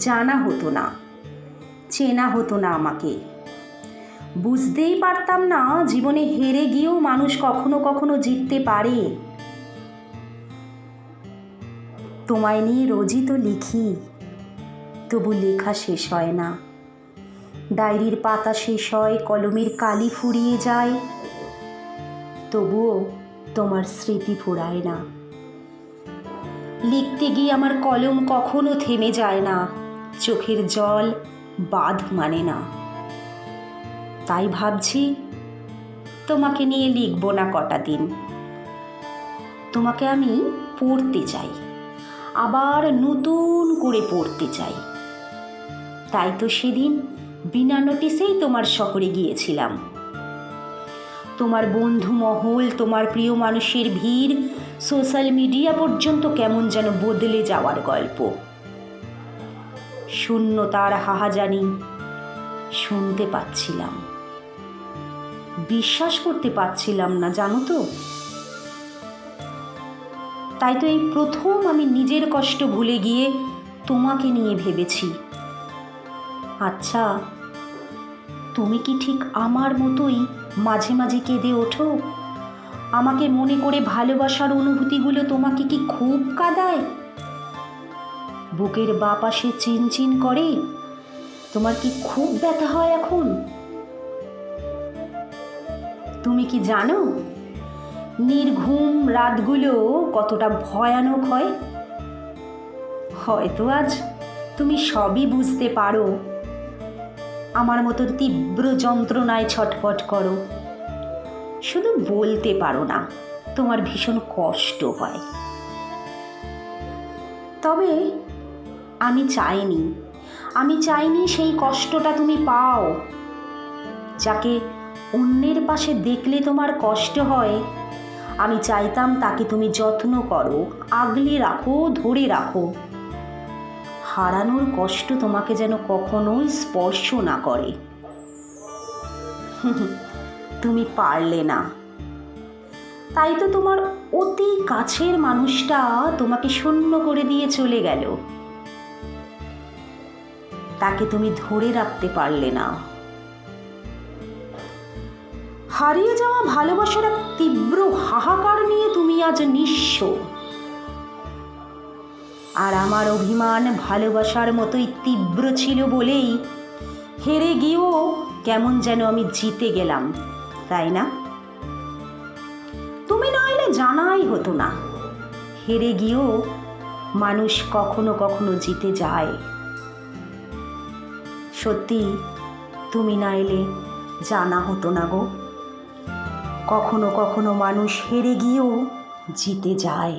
জানা হতো না, চেনা হতো না আমাকে। বুঝতেই পারতাম না জীবনে হেরে গিয়েও মানুষ কখনো কখনো জিততে পারে। তোমায় নিয়ে রোজই তো লিখি, তবু লেখা শেষ হয় না। ডায়েরির পাতা শেষ হয়, কলমের কালি ফুরিয়ে যায়, তবুও তোমার স্মৃতি ফুরায় না। লিখতে গিয়ে আমার কলম কখনো থেমে যায় না, চোখের জল বাঁধ মানে না। তাই ভাবছি তোমাকে নিয়ে লিখব না কটা দিন। তোমাকে আমি পড়তে চাই, আবার নতুন করে পড়তে চাই। তাই তো সেদিন বিনা নোটিসেই তোমার শহরে গিয়েছিলাম। তোমার বন্ধু মহল, তোমার প্রিয় মানুষের ভিড়, সোশ্যাল মিডিয়া পর্যন্ত কেমন যেন বদলে যাওয়ার গল্প। শূন্যতার হাহাজানি শুনতে পাচ্ছিলাম, বিশ্বাস করতে পারছিলাম না, জানো তো। তাই তো এই প্রথম আমি নিজের কষ্ট ভুলে গিয়ে তোমাকে নিয়ে ভেবেছি। আচ্ছা, তুমি কি ঠিক আমার মতোই মাঝে মাঝে কেঁদে ওঠো? আমাকে মনে করে ভালোবাসার অনুভূতিগুলো তোমাকে কি খুব কাঁদায়? বুকের বাঁ পাশে চিনচিন করে? তোমার কি খুব ব্যথা হয় এখন? তুমি কি জানো নির্ঘুম রাতগুলো কতটা ভয়ানক হয়? হয়তো আজ তুমি সবই বুঝতে পারো, আমার মতন তীব্র যন্ত্রণায় ছটফট করো, শুধু বলতে পারো না, তোমার ভীষণ কষ্ট হয়। তবে আমি চাইনি সেই কষ্টটা তুমি পাও। যাকে অন্যের পাশে দেখলে তোমার কষ্ট হয়, আমি চাইতাম তাকে তুমি যত্ন করো, আগলে রাখো, ধরে রাখো। হারানোর কষ্ট তোমাকে যেন কখনোই স্পর্শ না করে। তুমি পারলে না, তাই তো তোমার অতি কাছের মানুষটা তোমাকে শূন্য করে দিয়ে চলে গেল। তাকে তুমি ধরে রাখতে পারলে না। হারিয়ে যাওয়া ভালোবাসার এক তীব্র হাহাকার নিয়ে তুমি আজ নিঃস্ব। আর আমার অভিমান ভালোবাসার মতোই তীব্র ছিল বলেই হেরে গিয়েও কেমন যেন আমি জিতে গেলাম, তাই না? তুমি নইলে জানাই হতো না, হেরে গিয়েও মানুষ কখনো কখনো জিতে যায়। সত্যি তুমি না এলে জানা হতো না গো, কখনো কখনো মানুষ হেরে গিয়েও জিতে যায়।